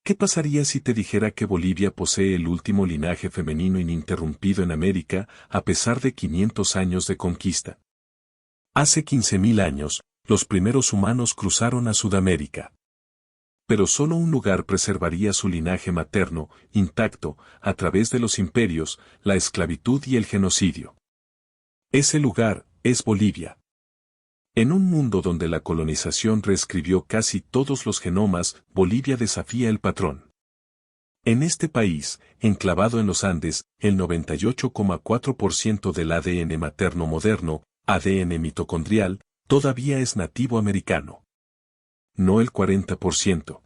¿Qué pasaría si te dijera que Bolivia posee el último linaje femenino ininterrumpido en América, a pesar de 500 años de conquista? Hace 15.000 años, los primeros humanos cruzaron a Sudamérica. Pero solo un lugar preservaría su linaje materno, intacto, a través de los imperios, la esclavitud y el genocidio. Ese lugar es Bolivia. En un mundo donde la colonización reescribió casi todos los genomas, Bolivia desafía el patrón. En este país, enclavado en los Andes, el 98,4% del ADN materno moderno, ADN mitocondrial, todavía es nativo americano. No el 40%.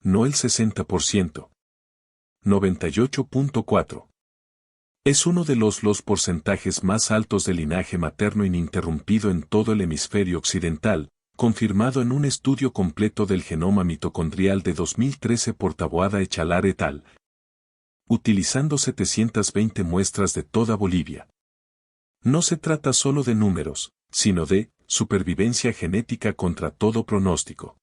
No el 60%. 98,4%. Es uno de los porcentajes más altos de linaje materno ininterrumpido en todo el hemisferio occidental, confirmado en un estudio completo del genoma mitocondrial de 2013 por Taboada Echalar et al., utilizando 720 muestras de toda Bolivia. No se trata solo de números, sino de supervivencia genética contra todo pronóstico.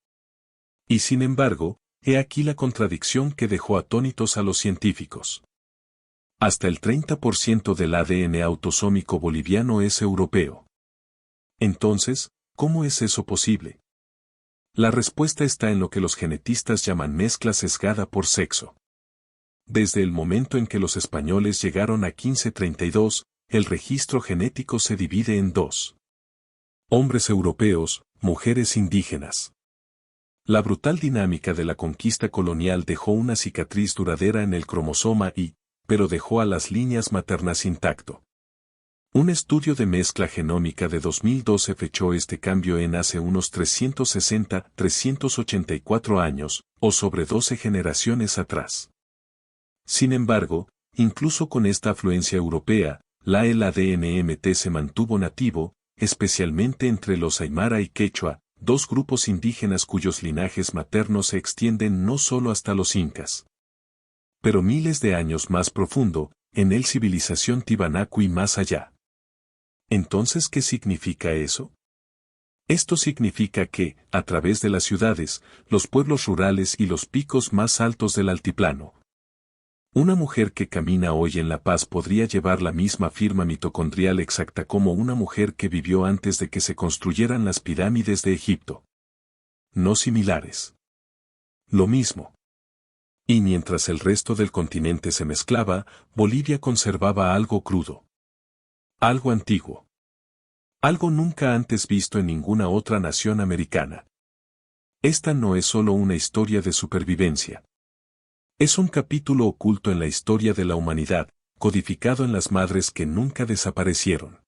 Y sin embargo, he aquí la contradicción que dejó atónitos a los científicos. Hasta el 30% del ADN autosómico boliviano es europeo. Entonces, ¿cómo es eso posible? La respuesta está en lo que los genetistas llaman mezcla sesgada por sexo. Desde el momento en que los españoles llegaron a 1532, el registro genético se divide en dos: hombres europeos, mujeres indígenas. La brutal dinámica de la conquista colonial dejó una cicatriz duradera en el cromosoma Y, pero dejó a las líneas maternas intacto. Un estudio de mezcla genómica de 2012 fechó este cambio en hace unos 360-384 años, o sobre 12 generaciones atrás. Sin embargo, incluso con esta afluencia europea, el ADN MT se mantuvo nativo, especialmente entre los Aymara y Quechua, dos grupos indígenas cuyos linajes maternos se extienden no solo hasta los incas, pero miles de años más profundo, en el civilización Tiwanaku y más allá. Entonces, ¿qué significa eso? Esto significa que, a través de las ciudades, los pueblos rurales y los picos más altos del altiplano, una mujer que camina hoy en La Paz podría llevar la misma firma mitocondrial exacta como una mujer que vivió antes de que se construyeran las pirámides de Egipto. No similares. Lo mismo. Y mientras el resto del continente se mezclaba, Bolivia conservaba algo crudo. Algo antiguo. Algo nunca antes visto en ninguna otra nación americana. Esta no es solo una historia de supervivencia. Es un capítulo oculto en la historia de la humanidad, codificado en las madres que nunca desaparecieron.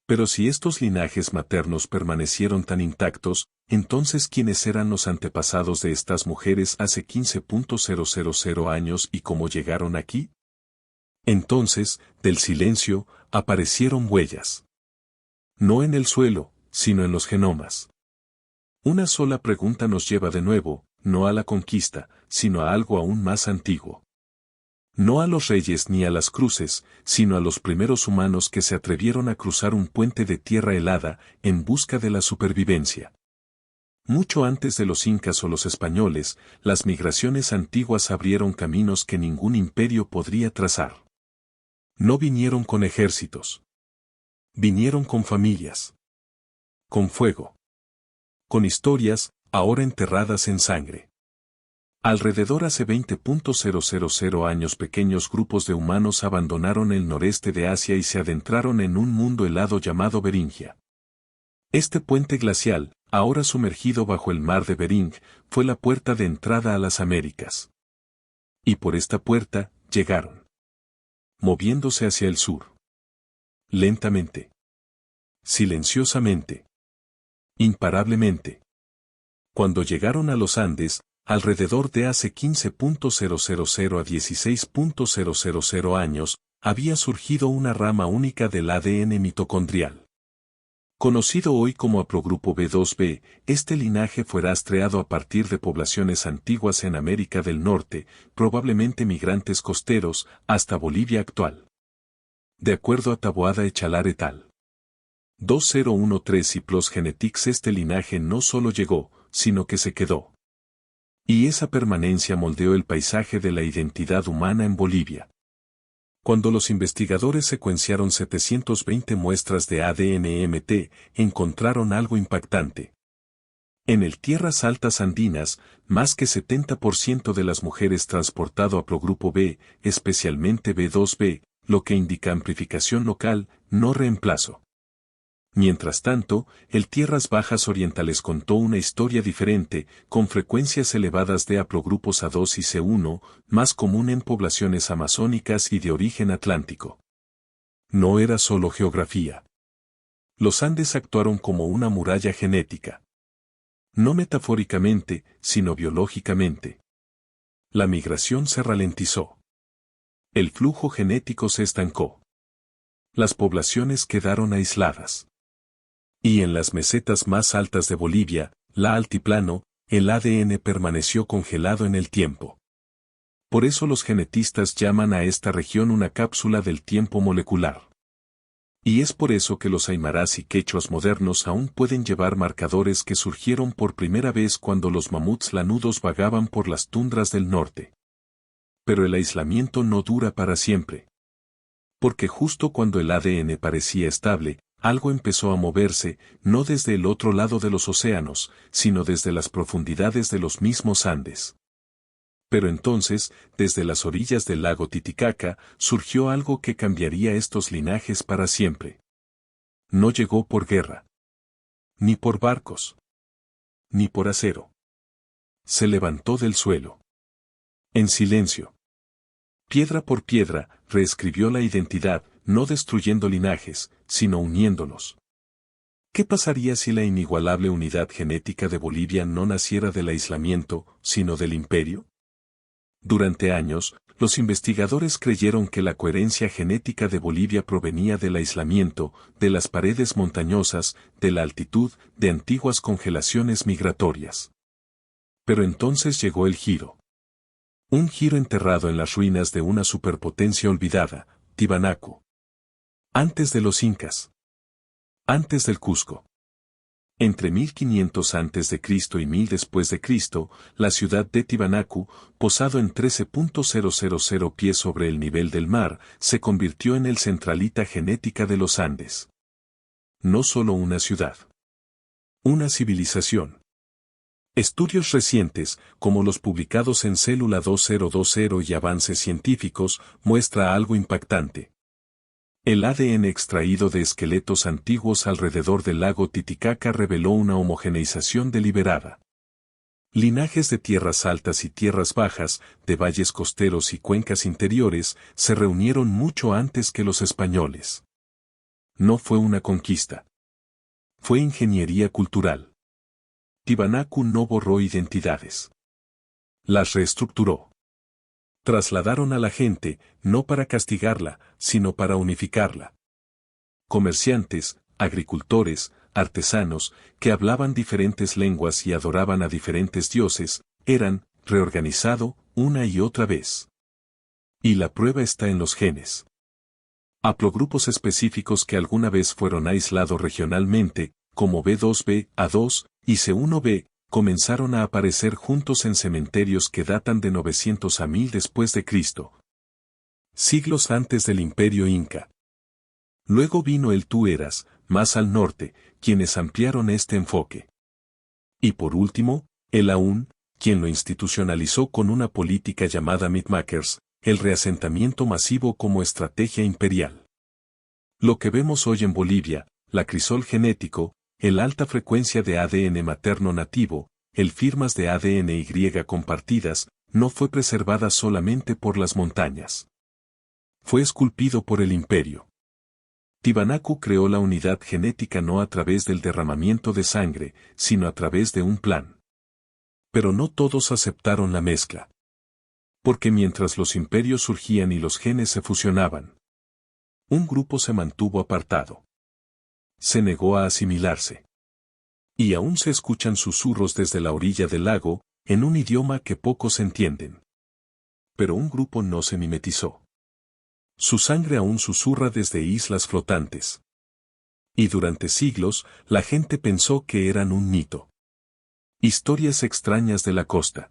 Pero si estos linajes maternos permanecieron tan intactos, entonces ¿quiénes eran los antepasados de estas mujeres hace 15.000 años y cómo llegaron aquí? Entonces, del silencio, aparecieron huellas. No en el suelo, sino en los genomas. Una sola pregunta nos lleva de nuevo, no a la conquista, sino a algo aún más antiguo. No a los reyes ni a las cruces, sino a los primeros humanos que se atrevieron a cruzar un puente de tierra helada, en busca de la supervivencia. Mucho antes de los incas o los españoles, las migraciones antiguas abrieron caminos que ningún imperio podría trazar. No vinieron con ejércitos. Vinieron con familias. Con fuego. Con historias, ahora enterradas en sangre. Alrededor hace 20.000 años pequeños grupos de humanos abandonaron el noreste de Asia y se adentraron en un mundo helado llamado Beringia. Este puente glacial, ahora sumergido bajo el mar de Bering, fue la puerta de entrada a las Américas. Y por esta puerta, llegaron. Moviéndose hacia el sur. Lentamente. Silenciosamente. Imparablemente. Cuando llegaron a los Andes, alrededor de hace 15.000 a 16.000 años, había surgido una rama única del ADN mitocondrial. Conocido hoy como haplogrupo B2b, este linaje fue rastreado a partir de poblaciones antiguas en América del Norte, probablemente migrantes costeros, hasta Bolivia actual. De acuerdo a Taboada Echalar et al. 2013 y PLOS Genetics, este linaje no solo llegó, sino que se quedó. Y esa permanencia moldeó el paisaje de la identidad humana en Bolivia. Cuando los investigadores secuenciaron 720 muestras de ADN-MT, encontraron algo impactante. En el Tierras Altas Andinas, más que 70% de las mujeres transportado a Progrupo B, especialmente B2B, lo que indica amplificación local, no reemplazo. Mientras tanto, el Tierras Bajas Orientales contó una historia diferente, con frecuencias elevadas de haplogrupos A2 y C1, más común en poblaciones amazónicas y de origen atlántico. No era solo geografía. Los Andes actuaron como una muralla genética. No metafóricamente, sino biológicamente. La migración se ralentizó. El flujo genético se estancó. Las poblaciones quedaron aisladas. Y en las mesetas más altas de Bolivia, la altiplano, el ADN permaneció congelado en el tiempo. Por eso los genetistas llaman a esta región una cápsula del tiempo molecular. Y es por eso que los aymarás y quechuas modernos aún pueden llevar marcadores que surgieron por primera vez cuando los mamuts lanudos vagaban por las tundras del norte. Pero el aislamiento no dura para siempre. Porque justo cuando el ADN parecía estable, algo empezó a moverse, no desde el otro lado de los océanos, sino desde las profundidades de los mismos Andes. Pero entonces, desde las orillas del lago Titicaca, surgió algo que cambiaría estos linajes para siempre. No llegó por guerra. Ni por barcos. Ni por acero. Se levantó del suelo. En silencio. Piedra por piedra, reescribió la identidad, no destruyendo linajes, sino uniéndolos. ¿Qué pasaría si la inigualable unidad genética de Bolivia no naciera del aislamiento, sino del imperio? Durante años, los investigadores creyeron que la coherencia genética de Bolivia provenía del aislamiento, de las paredes montañosas, de la altitud, de antiguas congelaciones migratorias. Pero entonces llegó el giro. Un giro enterrado en las ruinas de una superpotencia olvidada, Tiwanaku. Antes de los incas. Antes del Cusco. Entre 1500 a.C. y 1000 después de Cristo, la ciudad de Tiwanaku, posado en 13.000 pies sobre el nivel del mar, se convirtió en el centralita genética de los Andes. No solo una ciudad. Una civilización. Estudios recientes, como los publicados en Célula 2020 y Avances Científicos, muestra algo impactante. El ADN extraído de esqueletos antiguos alrededor del lago Titicaca reveló una homogeneización deliberada. Linajes de tierras altas y tierras bajas, de valles costeros y cuencas interiores, se reunieron mucho antes que los españoles. No fue una conquista. Fue ingeniería cultural. Tiwanaku no borró identidades. Las reestructuró. Trasladaron a la gente, no para castigarla, sino para unificarla. Comerciantes, agricultores, artesanos, que hablaban diferentes lenguas y adoraban a diferentes dioses, eran, reorganizado, una y otra vez. Y la prueba está en los genes. Haplogrupos específicos que alguna vez fueron aislados regionalmente, como B2B, A2 y C1b, comenzaron a aparecer juntos en cementerios que datan de 900 a 1000 después de Cristo. Siglos antes del Imperio Inca. Luego vino el Tueras, más al norte, quienes ampliaron este enfoque. Y por último, el Aún, quien lo institucionalizó con una política llamada Meatmakers, el reasentamiento masivo como estrategia imperial. Lo que vemos hoy en Bolivia, la crisol genético, el alta frecuencia de ADN materno nativo, el firmas de ADN Y compartidas, no fue preservada solamente por las montañas. Fue esculpido por el imperio. Tiwanaku creó la unidad genética no a través del derramamiento de sangre, sino a través de un plan. Pero no todos aceptaron la mezcla. Porque mientras los imperios surgían y los genes se fusionaban, un grupo se mantuvo apartado. Se negó a asimilarse. Y aún se escuchan susurros desde la orilla del lago, en un idioma que pocos entienden. Pero un grupo no se mimetizó. Su sangre aún susurra desde islas flotantes. Y durante siglos, la gente pensó que eran un mito. Historias extrañas de la costa.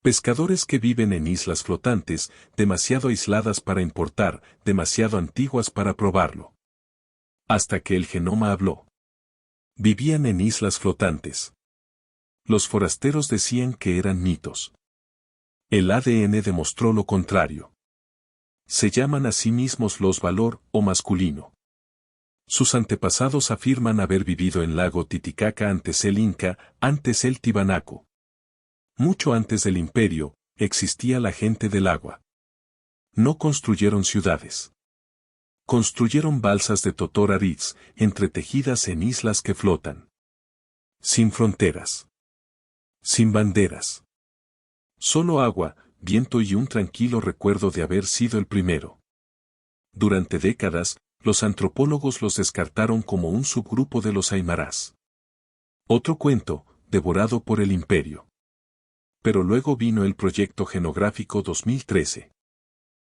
Pescadores que viven en islas flotantes, demasiado aisladas para importar, demasiado antiguas para probarlo. Hasta que el genoma habló. Vivían en islas flotantes. Los forasteros decían que eran mitos. El ADN demostró lo contrario. Se llaman a sí mismos los valor o masculino. Sus antepasados afirman haber vivido en lago Titicaca antes el Inca, antes el Tiwanaku. Mucho antes del imperio, existía la gente del agua. No construyeron ciudades. Construyeron balsas de totora-reeds, entretejidas en islas que flotan. Sin fronteras. Sin banderas. Solo agua, viento y un tranquilo recuerdo de haber sido el primero. Durante décadas, los antropólogos los descartaron como un subgrupo de los aymarás. Otro cuento, devorado por el imperio. Pero luego vino el Proyecto Genográfico 2013.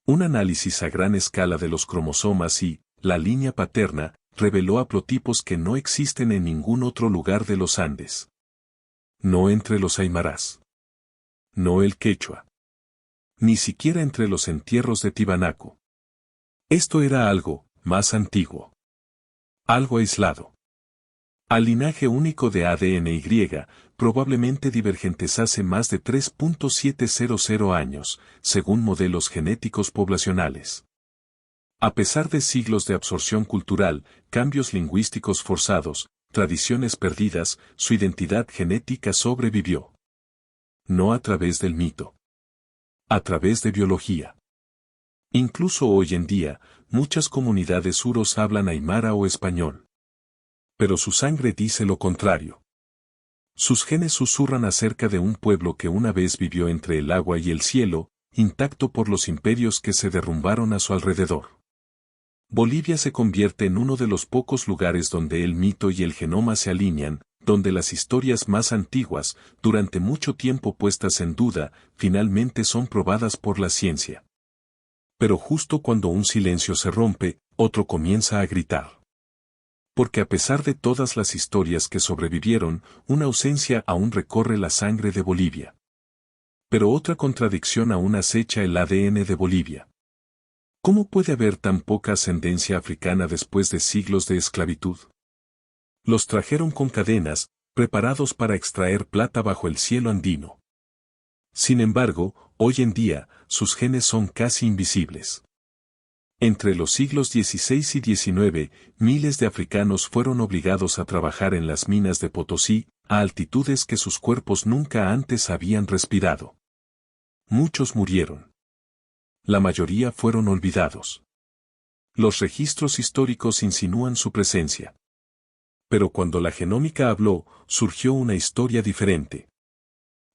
Un análisis a gran escala de los cromosomas y, la línea paterna, reveló haplotipos que no existen en ningún otro lugar de los Andes. No entre los aymarás. No el quechua. Ni siquiera entre los entierros de Tiwanaku. Esto era algo más antiguo. Algo aislado. Al linaje único de ADN Y, probablemente divergentes hace más de 3.700 años, según modelos genéticos poblacionales. A pesar de siglos de absorción cultural, cambios lingüísticos forzados, tradiciones perdidas, su identidad genética sobrevivió. No a través del mito. A través de biología. Incluso hoy en día, muchas comunidades uros hablan aymara o español. Pero su sangre dice lo contrario. Sus genes susurran acerca de un pueblo que una vez vivió entre el agua y el cielo, intacto por los imperios que se derrumbaron a su alrededor. Bolivia se convierte en uno de los pocos lugares donde el mito y el genoma se alinean, donde las historias más antiguas, durante mucho tiempo puestas en duda, finalmente son probadas por la ciencia. Pero justo cuando un silencio se rompe, otro comienza a gritar. Porque a pesar de todas las historias que sobrevivieron, una ausencia aún recorre la sangre de Bolivia. Pero otra contradicción aún acecha el ADN de Bolivia. ¿Cómo puede haber tan poca ascendencia africana después de siglos de esclavitud? Los trajeron con cadenas, preparados para extraer plata bajo el cielo andino. Sin embargo, hoy en día, sus genes son casi invisibles. Entre los siglos XVI y XIX, miles de africanos fueron obligados a trabajar en las minas de Potosí, a altitudes que sus cuerpos nunca antes habían respirado. Muchos murieron. La mayoría fueron olvidados. Los registros históricos insinúan su presencia. Pero cuando la genómica habló, surgió una historia diferente.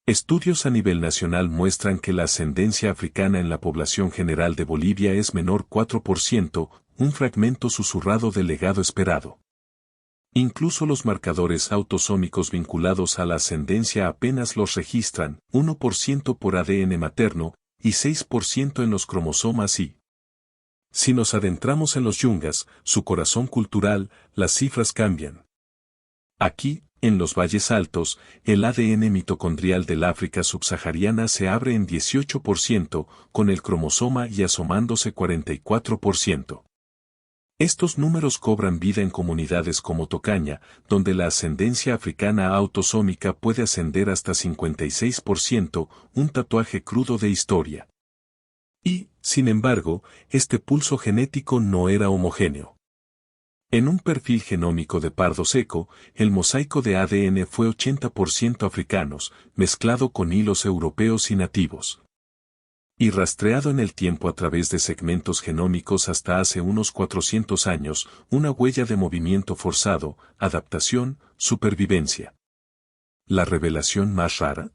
Estudios a nivel nacional muestran que la ascendencia africana en la población general de Bolivia es menor 4%, un fragmento susurrado del legado esperado. Incluso los marcadores autosómicos vinculados a la ascendencia apenas los registran, 1% por ADN materno, y 6% en los cromosomas Y. Si nos adentramos en los yungas, su corazón cultural, las cifras cambian. Aquí, en los valles altos, el ADN mitocondrial del África subsahariana se abre en 18%, con el cromosoma Y asomándose 44%. Estos números cobran vida en comunidades como Tocaña, donde la ascendencia africana autosómica puede ascender hasta 56%, un tatuaje crudo de historia. Y, sin embargo, este pulso genético no era homogéneo. En un perfil genómico de pardo seco, el mosaico de ADN fue 80% africanos, mezclado con hilos europeos y nativos. Y rastreado en el tiempo a través de segmentos genómicos hasta hace unos 400 años, una huella de movimiento forzado, adaptación, supervivencia. ¿La revelación más rara?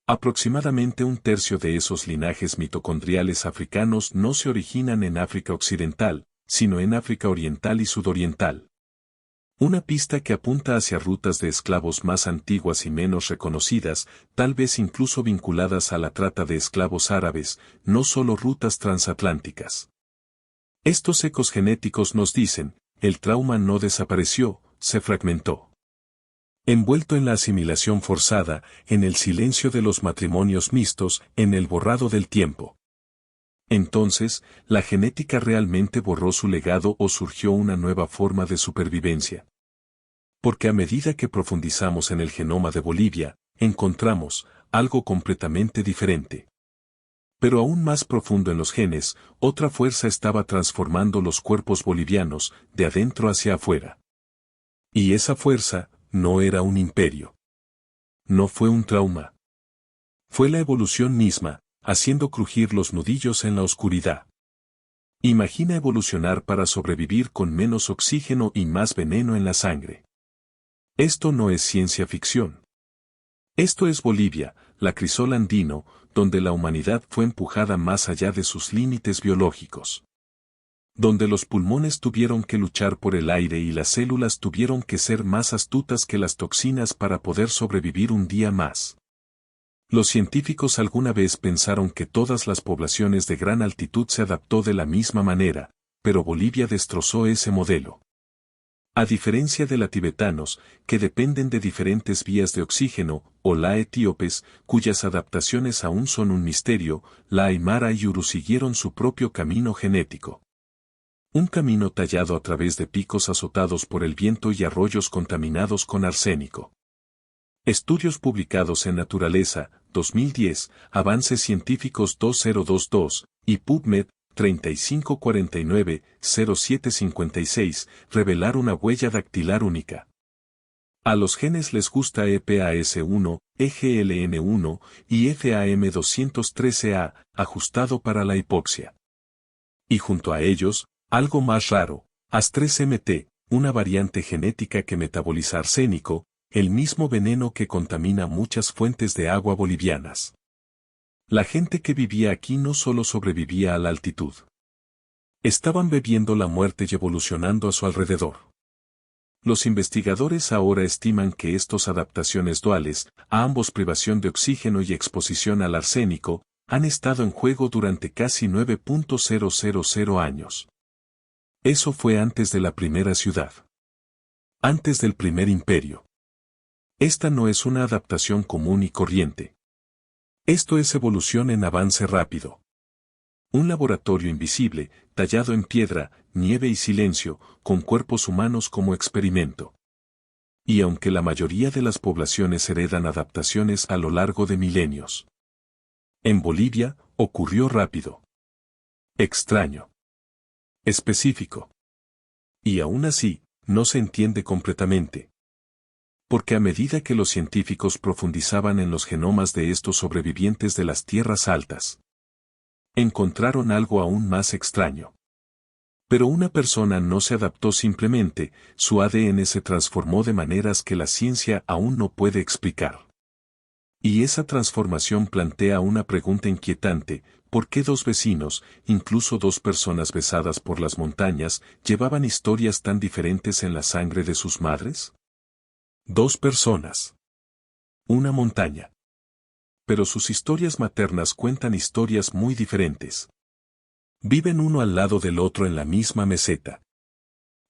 Aproximadamente un tercio de esos linajes mitocondriales africanos no se originan en África Occidental, sino en África Oriental y Sudoriental. Una pista que apunta hacia rutas de esclavos más antiguas y menos reconocidas, tal vez incluso vinculadas a la trata de esclavos árabes, no solo rutas transatlánticas. Estos ecos genéticos nos dicen, el trauma no desapareció, se fragmentó. Envuelto en la asimilación forzada, en el silencio de los matrimonios mixtos, en el borrado del tiempo. Entonces, ¿la genética realmente borró su legado o surgió una nueva forma de supervivencia? Porque a medida que profundizamos en el genoma de Bolivia, encontramos algo completamente diferente. Pero aún más profundo en los genes, otra fuerza estaba transformando los cuerpos bolivianos, de adentro hacia afuera. Y esa fuerza, no era un imperio. No fue un trauma. Fue la evolución misma, haciendo crujir los nudillos en la oscuridad. Imagina evolucionar para sobrevivir con menos oxígeno y más veneno en la sangre. Esto no es ciencia ficción. Esto es Bolivia, la crisol andino, donde la humanidad fue empujada más allá de sus límites biológicos. Donde los pulmones tuvieron que luchar por el aire y las células tuvieron que ser más astutas que las toxinas para poder sobrevivir un día más. Los científicos alguna vez pensaron que todas las poblaciones de gran altitud se adaptó de la misma manera, pero Bolivia destrozó ese modelo. A diferencia de los tibetanos, que dependen de diferentes vías de oxígeno, o la etíopes, cuyas adaptaciones aún son un misterio, la aymara y uru siguieron su propio camino genético. Un camino tallado a través de picos azotados por el viento y arroyos contaminados con arsénico. Estudios publicados en Naturaleza, 2010, Avances Científicos 2022, y PubMed, 3549-0756, revelar una huella dactilar única. A los genes les gusta EPAS1, EGLN1 y FAM213A, ajustado para la hipoxia. Y junto a ellos, algo más raro, AS3MT, una variante genética que metaboliza arsénico, el mismo veneno que contamina muchas fuentes de agua bolivianas. La gente que vivía aquí no solo sobrevivía a la altitud. Estaban bebiendo la muerte y evolucionando a su alrededor. Los investigadores ahora estiman que estas adaptaciones duales, a ambos privación de oxígeno y exposición al arsénico, han estado en juego durante casi 9.000 años. Eso fue antes de la primera ciudad. Antes del primer imperio. Esta no es una adaptación común y corriente. Esto es evolución en avance rápido. Un laboratorio invisible, tallado en piedra, nieve y silencio, con cuerpos humanos como experimento. Y aunque la mayoría de las poblaciones heredan adaptaciones a lo largo de milenios. En Bolivia, ocurrió rápido. Extraño. Específico. Y aún así, no se entiende completamente. Porque a medida que los científicos profundizaban en los genomas de estos sobrevivientes de las tierras altas, encontraron algo aún más extraño. Pero una persona no se adaptó simplemente, su ADN se transformó de maneras que la ciencia aún no puede explicar. Y esa transformación plantea una pregunta inquietante: ¿por qué dos vecinos, incluso dos personas besadas por las montañas, llevaban historias tan diferentes en la sangre de sus madres? Dos personas. Una montaña. Pero sus historias maternas cuentan historias muy diferentes. Viven uno al lado del otro en la misma meseta.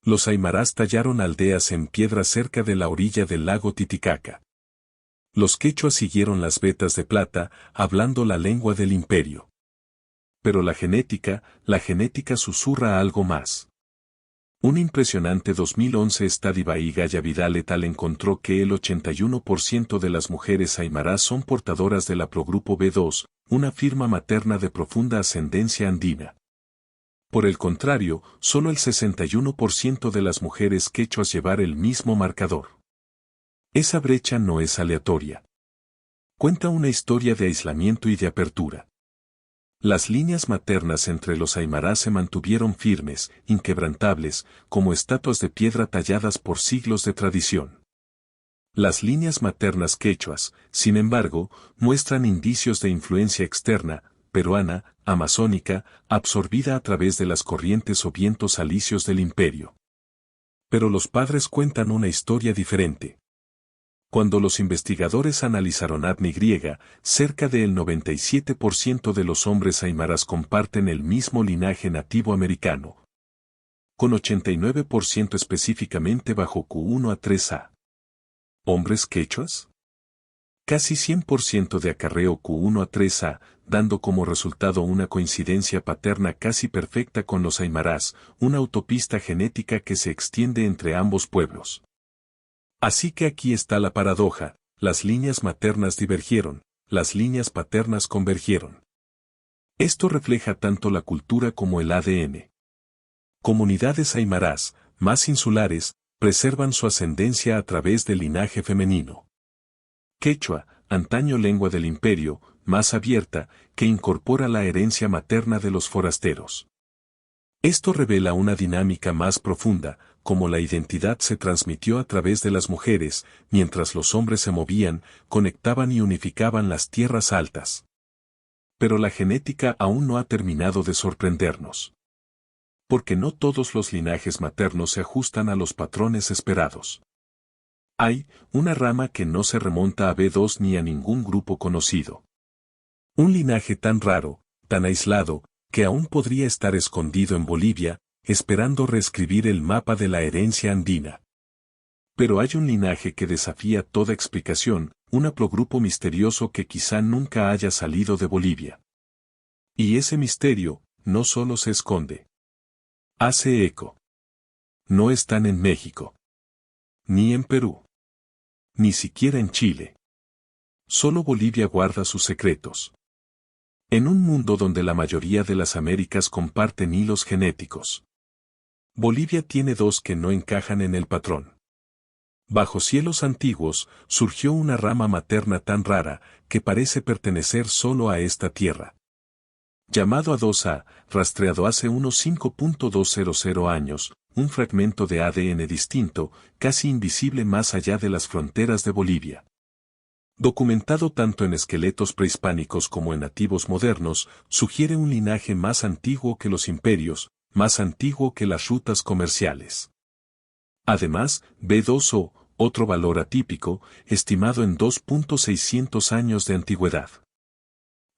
Los aymarás tallaron aldeas en piedra cerca de la orilla del lago Titicaca. Los quechuas siguieron las vetas de plata, hablando la lengua del imperio. Pero la genética susurra algo más. Un impresionante 2011 Study by Gaya Vidal et al. Encontró que el 81% de las mujeres aymarás son portadoras del haplogrupo B2, una firma materna de profunda ascendencia andina. Por el contrario, solo el 61% de las mujeres quechuas llevar el mismo marcador. Esa brecha no es aleatoria. Cuenta una historia de aislamiento y de apertura. Las líneas maternas entre los aymarás se mantuvieron firmes, inquebrantables, como estatuas de piedra talladas por siglos de tradición. Las líneas maternas quechuas, sin embargo, muestran indicios de influencia externa, peruana, amazónica, absorbida a través de las corrientes o vientos alisios del imperio. Pero los padres cuentan una historia diferente. Cuando los investigadores analizaron ADN griega, cerca del 97% de los hombres aymaras comparten el mismo linaje nativo americano. Con 89% específicamente bajo Q1 a 3A. ¿Hombres quechuas? Casi 100% de acarreo Q1 a 3A, dando como resultado una coincidencia paterna casi perfecta con los aymarás, una autopista genética que se extiende entre ambos pueblos. Así que aquí está la paradoja, las líneas maternas divergieron, las líneas paternas convergieron. Esto refleja tanto la cultura como el ADN. Comunidades aymarás, más insulares, preservan su ascendencia a través del linaje femenino. Quechua, antaño lengua del imperio, más abierta, que incorpora la herencia materna de los forasteros. Esto revela una dinámica más profunda, como la identidad se transmitió a través de las mujeres, mientras los hombres se movían, conectaban y unificaban las tierras altas. Pero la genética aún no ha terminado de sorprendernos. Porque no todos los linajes maternos se ajustan a los patrones esperados. Hay una rama que no se remonta a B2 ni a ningún grupo conocido. Un linaje tan raro, tan aislado, que aún podría estar escondido en Bolivia, esperando reescribir el mapa de la herencia andina. Pero hay un linaje que desafía toda explicación, un haplogrupo misterioso que quizá nunca haya salido de Bolivia. Y ese misterio, no solo se esconde. Hace eco. No están en México. Ni en Perú. Ni siquiera en Chile. Solo Bolivia guarda sus secretos. En un mundo donde la mayoría de las Américas comparten hilos genéticos. Bolivia tiene dos que no encajan en el patrón. Bajo cielos antiguos, surgió una rama materna tan rara, que parece pertenecer solo a esta tierra. Llamado A2A, rastreado hace unos 5.200 años, un fragmento de ADN distinto, casi invisible más allá de las fronteras de Bolivia. Documentado tanto en esqueletos prehispánicos como en nativos modernos, sugiere un linaje más antiguo que los imperios, más antiguo que las rutas comerciales. Además, B2O, otro valor atípico, estimado en 2.600 años de antigüedad.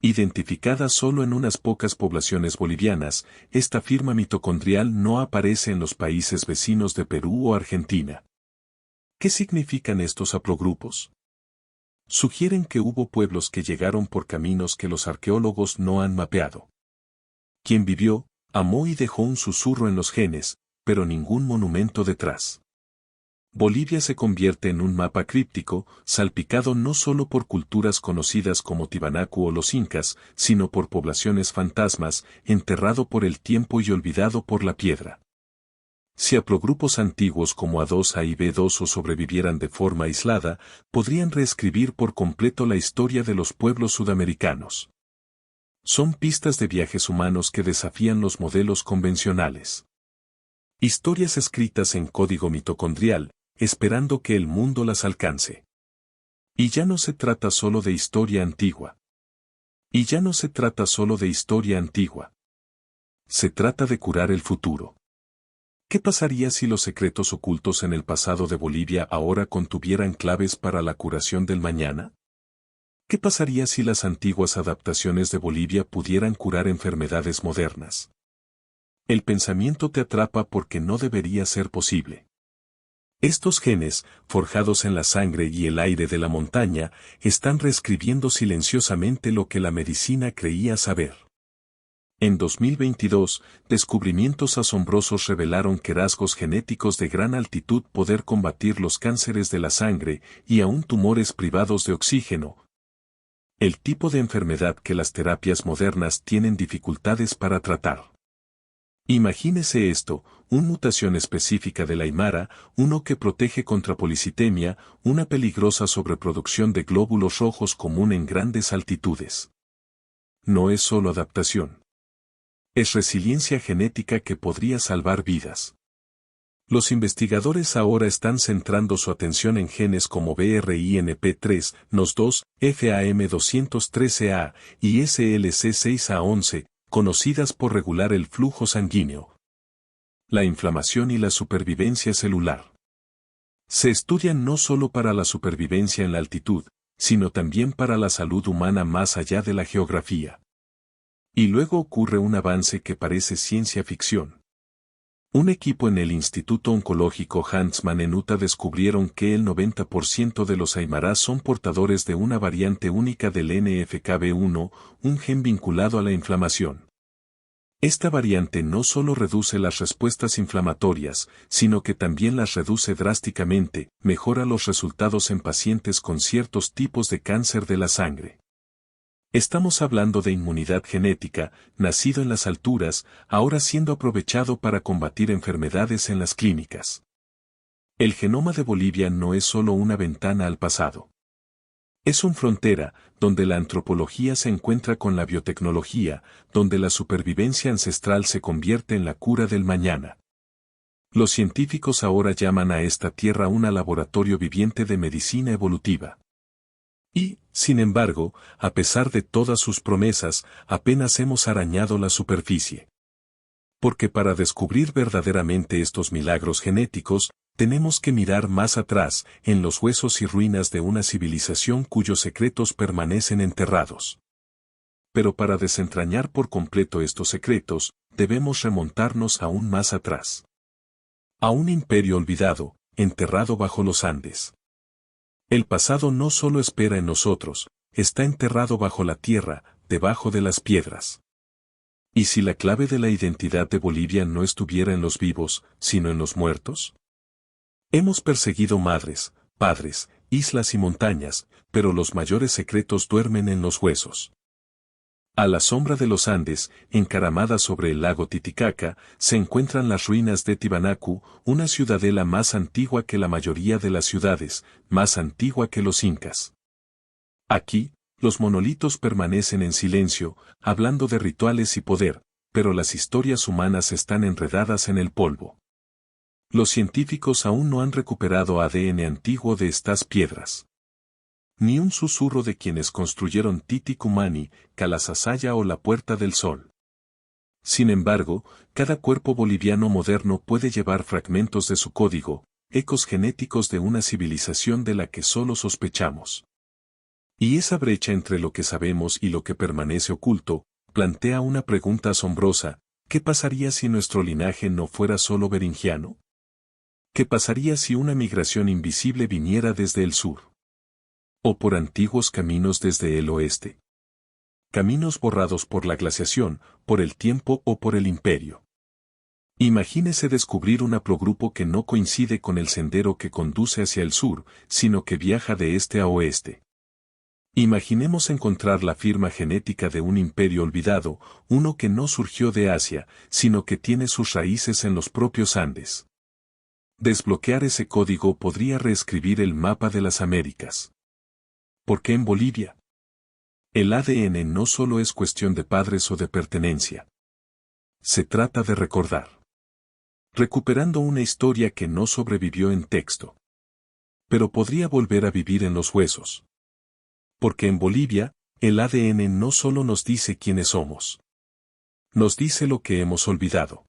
Identificada solo en unas pocas poblaciones bolivianas, esta firma mitocondrial no aparece en los países vecinos de Perú o Argentina. ¿Qué significan estos haplogrupos? Sugieren que hubo pueblos que llegaron por caminos que los arqueólogos no han mapeado. Quien vivió, amó y dejó un susurro en los genes, pero ningún monumento detrás. Bolivia se convierte en un mapa críptico, salpicado no solo por culturas conocidas como Tiwanaku o los incas, sino por poblaciones fantasmas, enterrado por el tiempo y olvidado por la piedra. Si haplogrupos antiguos como A2A y B2O sobrevivieran de forma aislada, podrían reescribir por completo la historia de los pueblos sudamericanos. Son pistas de viajes humanos que desafían los modelos convencionales. Historias escritas en código mitocondrial, esperando que el mundo las alcance. Y ya no se trata solo de historia antigua. Se trata de curar el futuro. ¿Qué pasaría si los secretos ocultos en el pasado de Bolivia ahora contuvieran claves para la curación del mañana? ¿Qué pasaría si las antiguas adaptaciones de Bolivia pudieran curar enfermedades modernas? El pensamiento te atrapa porque no debería ser posible. Estos genes, forjados en la sangre y el aire de la montaña, están reescribiendo silenciosamente lo que la medicina creía saber. En 2022, descubrimientos asombrosos revelaron que rasgos genéticos de gran altitud poder combatir los cánceres de la sangre y aún tumores privados de oxígeno. El tipo de enfermedad que las terapias modernas tienen dificultades para tratar. Imagínese esto, una mutación específica del aymara, uno que protege contra policitemia, una peligrosa sobreproducción de glóbulos rojos común en grandes altitudes. No es solo adaptación. Es resiliencia genética que podría salvar vidas. Los investigadores ahora están centrando su atención en genes como BRINP3, NOS2, FAM213A y SLC6A11, conocidas por regular el flujo sanguíneo, la inflamación y la supervivencia celular. Se estudian no solo para la supervivencia en la altitud, sino también para la salud humana más allá de la geografía. Y luego ocurre un avance que parece ciencia ficción. Un equipo en el Instituto Oncológico Huntsman en Utah descubrieron que el 90% de los aymarás son portadores de una variante única del NFKB1, un gen vinculado a la inflamación. Esta variante no solo reduce las respuestas inflamatorias, sino que también las reduce drásticamente, mejora los resultados en pacientes con ciertos tipos de cáncer de la sangre. Estamos hablando de inmunidad genética, nacido en las alturas, ahora siendo aprovechado para combatir enfermedades en las clínicas. El genoma de Bolivia no es solo una ventana al pasado. Es una frontera, donde la antropología se encuentra con la biotecnología, donde la supervivencia ancestral se convierte en la cura del mañana. Los científicos ahora llaman a esta tierra un laboratorio viviente de medicina evolutiva. Y, sin embargo, a pesar de todas sus promesas, apenas hemos arañado la superficie. Porque para descubrir verdaderamente estos milagros genéticos, tenemos que mirar más atrás, en los huesos y ruinas de una civilización cuyos secretos permanecen enterrados. Pero para desentrañar por completo estos secretos, debemos remontarnos aún más atrás. A un imperio olvidado, enterrado bajo los Andes. El pasado no solo espera en nosotros, está enterrado bajo la tierra, debajo de las piedras. ¿Y si la clave de la identidad de Bolivia no estuviera en los vivos, sino en los muertos? Hemos perseguido madres, padres, islas y montañas, pero los mayores secretos duermen en los huesos. A la sombra de los Andes, encaramadas sobre el lago Titicaca, se encuentran las ruinas de Tiwanaku, una ciudadela más antigua que la mayoría de las ciudades, más antigua que los incas. Aquí, los monolitos permanecen en silencio, hablando de rituales y poder, pero las historias humanas están enredadas en el polvo. Los científicos aún no han recuperado ADN antiguo de estas piedras. Ni un susurro de quienes construyeron Titicumani, Calasasaya o la Puerta del Sol. Sin embargo, cada cuerpo boliviano moderno puede llevar fragmentos de su código, ecos genéticos de una civilización de la que solo sospechamos. Y esa brecha entre lo que sabemos y lo que permanece oculto, plantea una pregunta asombrosa: ¿qué pasaría si nuestro linaje no fuera solo beringiano? ¿Qué pasaría si una migración invisible viniera desde el sur? ¿O por antiguos caminos desde el oeste? Caminos borrados por la glaciación, por el tiempo o por el imperio. Imagínese descubrir un haplogrupo que no coincide con el sendero que conduce hacia el sur, sino que viaja de este a oeste. Imaginemos encontrar la firma genética de un imperio olvidado, uno que no surgió de Asia, sino que tiene sus raíces en los propios Andes. Desbloquear ese código podría reescribir el mapa de las Américas. ¿Por qué en Bolivia? El ADN no solo es cuestión de padres o de pertenencia. Se trata de recordar. Recuperando una historia que no sobrevivió en texto. Pero podría volver a vivir en los huesos. Porque en Bolivia, el ADN no solo nos dice quiénes somos. Nos dice lo que hemos olvidado.